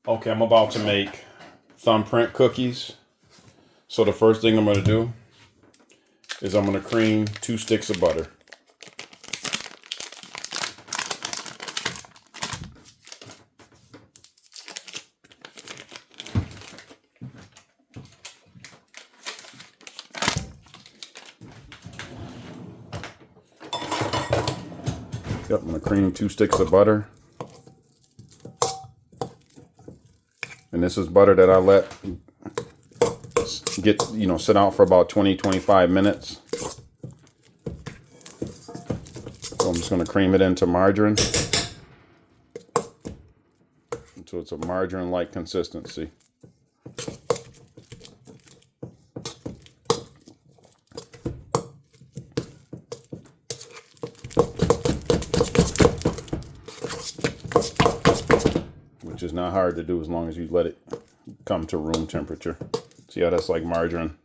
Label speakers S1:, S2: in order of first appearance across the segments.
S1: Okay, I'm about to make thumbprint cookies. So the first thing I'm going to do is I'm going to cream 2 sticks of butter. Yep, I'm going to cream 2 sticks of butter. And this is butter that I let get, sit out for about 20-25 minutes. So I'm just going to cream it into margarine until it's a margarine-like consistency. Which is not hard to do as long as you let it come to room temperature. See how that's like margarine.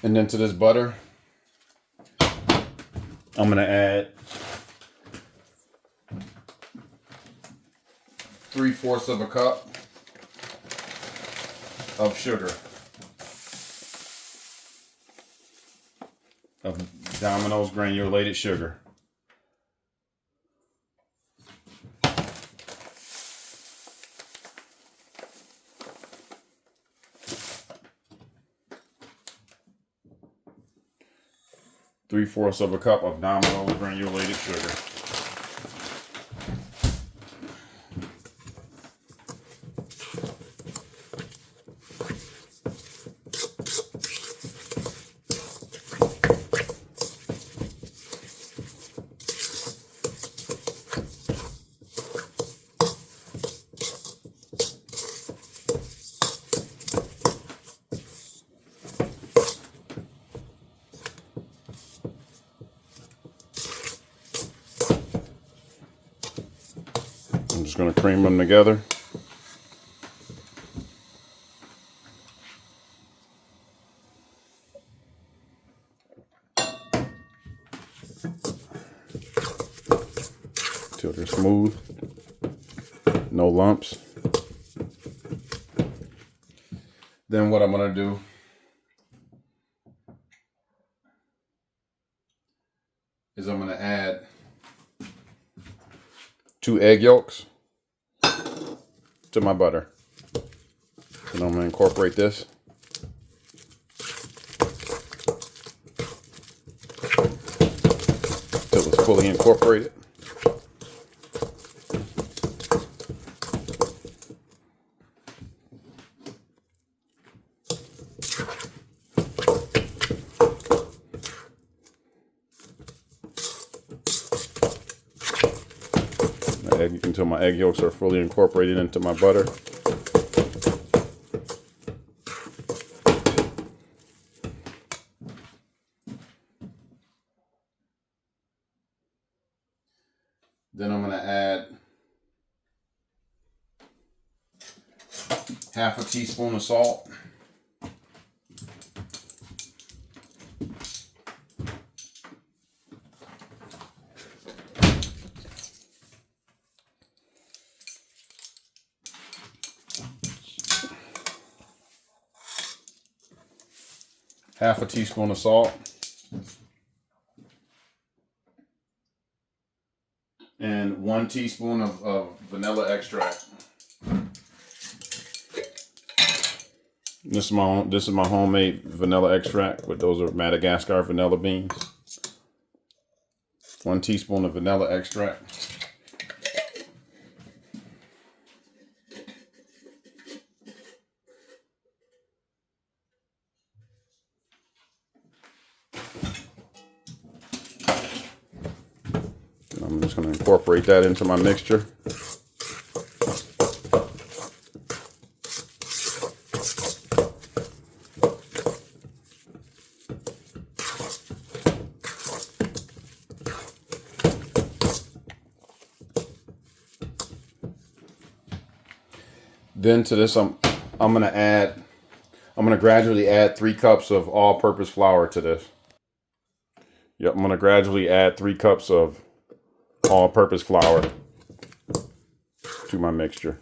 S1: And then to this butter, I'm gonna add 3/4 of a cup of sugar, of Domino's granulated sugar. Three-fourths of a cup of Domino's granulated sugar. I'm just going to cream them together. Till they're smooth, no lumps. Then what I'm going to do is I'm going to add 2 egg yolks to my butter. And I'm going to incorporate this. Till it's fully incorporated. Until my egg yolks are fully incorporated into my butter. Then I'm going to add 1/2 teaspoon of salt. Half a teaspoon of salt. And 1 teaspoon of vanilla extract. This is my homemade vanilla extract, but those are Madagascar vanilla beans. 1 teaspoon of vanilla extract. I'm just going to incorporate that into my mixture. Then to this, I'm going to gradually add 3 cups of all-purpose flour to this. Yep, I'm going to gradually add 3 cups of all-purpose flour to my mixture.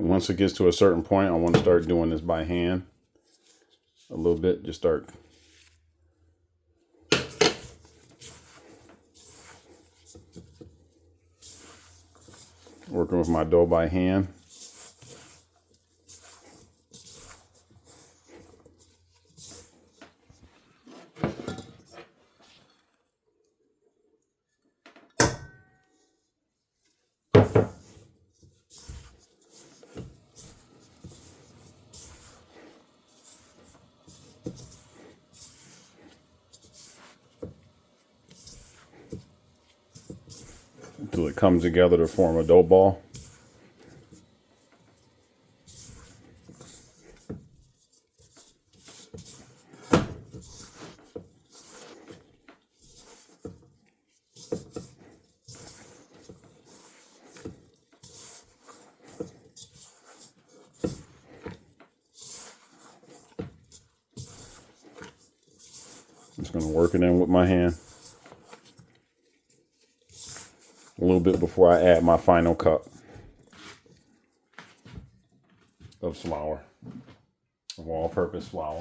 S1: Once it gets to a certain point, I want to start doing this by hand a little bit. Just start working with my dough by hand. Until it comes together to form a dough ball. I'm just going to work it in with my hand a little bit before I add my final cup of flour, of all-purpose flour.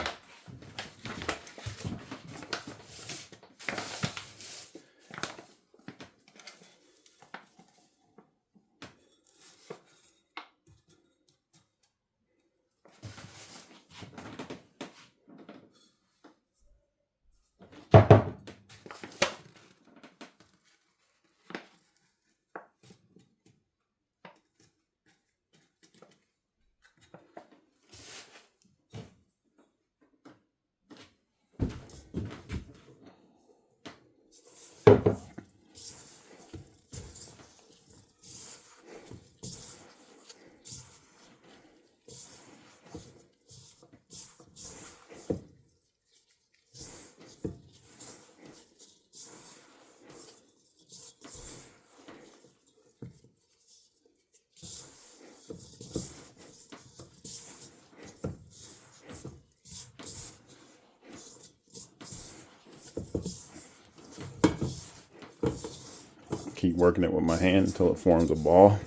S1: Keep working it with my hand until it forms a ball.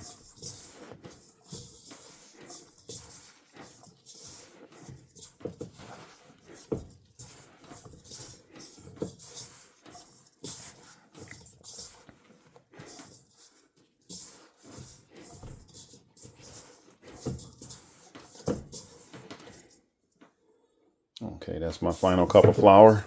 S1: Okay, that's my final cup of flour.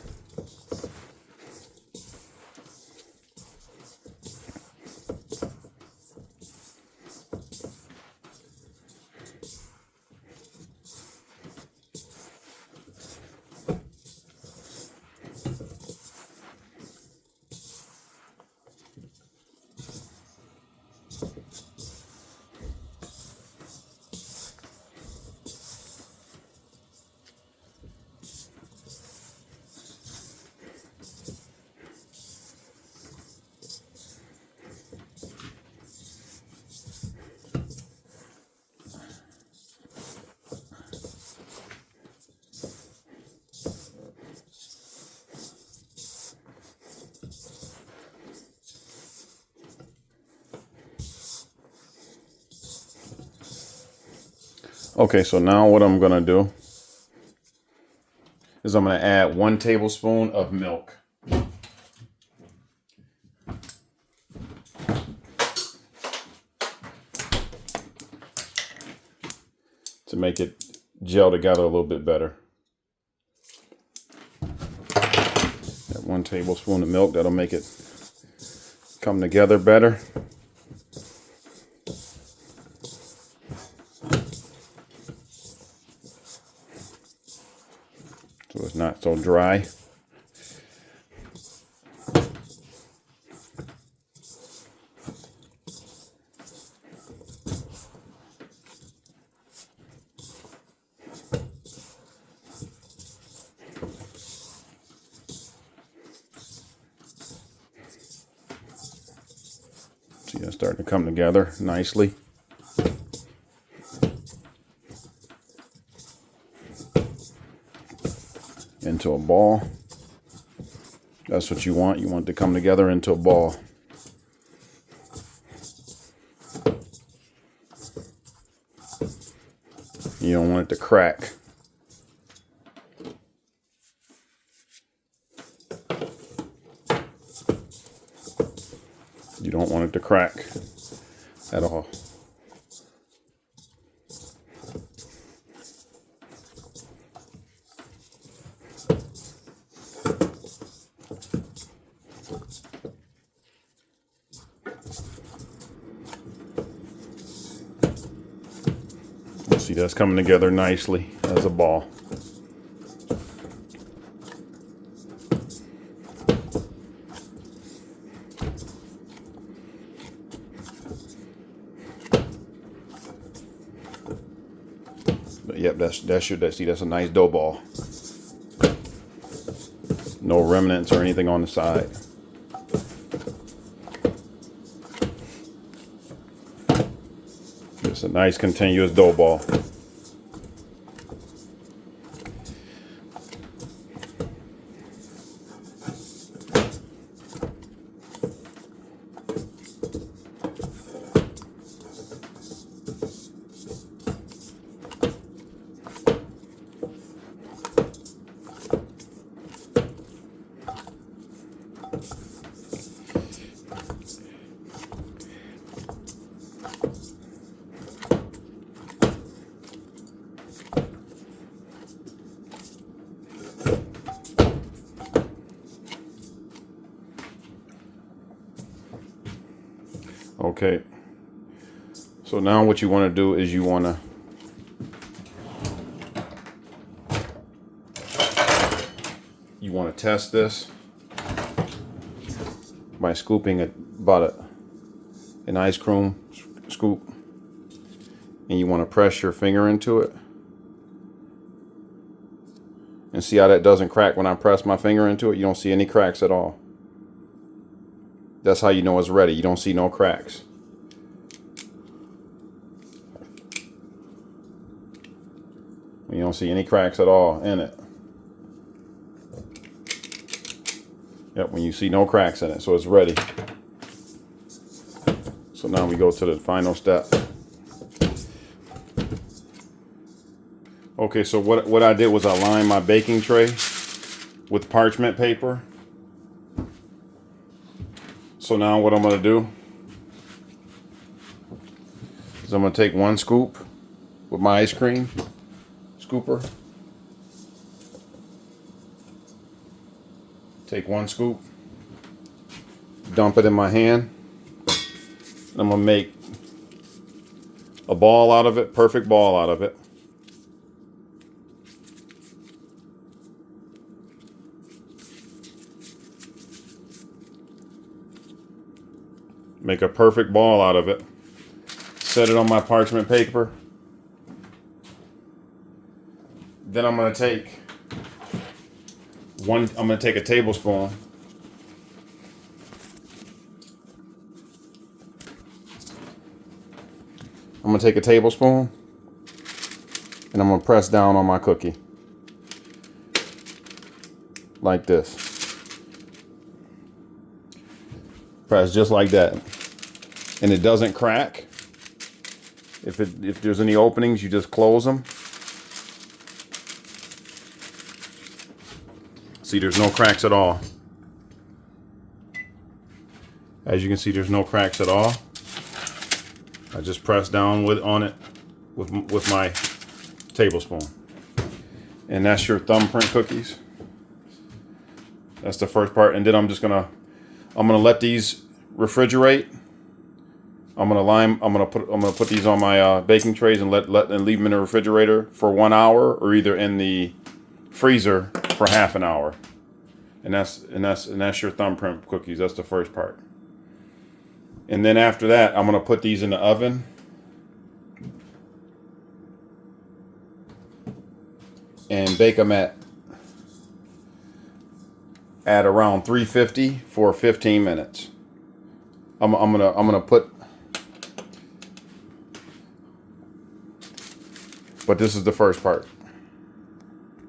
S1: Okay, so now what I'm gonna do is I'm gonna add 1 tablespoon of milk. To make it gel together a little bit better. That 1 tablespoon of milk, that'll make it come together better. So it's not so dry. See, it's starting to come together nicely. Into a ball. That's what you want. You want it to come together into a ball. You don't want it to crack. You don't want it to crack at all. See, that's coming together nicely as a ball. But yep, that's a nice dough ball. No remnants or anything on the side. It's a nice continuous dough ball. Okay, so now what you want to do is you want to test this by scooping about an ice cream scoop, and you want to press your finger into it and see how that doesn't crack. When I press my finger into it, you don't see any cracks at all. That's how you know it's ready. You don't see no cracks. You don't see any cracks at all in it. Yep, when you see no cracks in it, so it's ready. So now we go to the final step. Okay, so what I did was I lined my baking tray with parchment paper. So now what I'm going to do is I'm going to take one scoop with my ice cream scooper. Take one scoop, dump it in my hand. I'm going to make a ball out of it, perfect ball out of it. Make a perfect ball out of it. Set it on my parchment paper. Then I'm going to take a tablespoon. I'm going to take a tablespoon and I'm going to press down on my cookie. Like this. Press just like that. And it doesn't crack. If there's any openings, you just close them. See, there's no cracks at all. As you can see, there's no cracks at all. I just press down on it with my tablespoon. And that's your thumbprint cookies. That's the first part. And then I'm gonna let these refrigerate. I'm gonna put these on my baking trays and leave them in the refrigerator for 1 hour, or either in the freezer for half an hour. And that's your thumbprint cookies. That's the first part. And then after that, I'm gonna put these in the oven. And bake them at around 350 for 15 minutes. I'm gonna put, but this is the first part.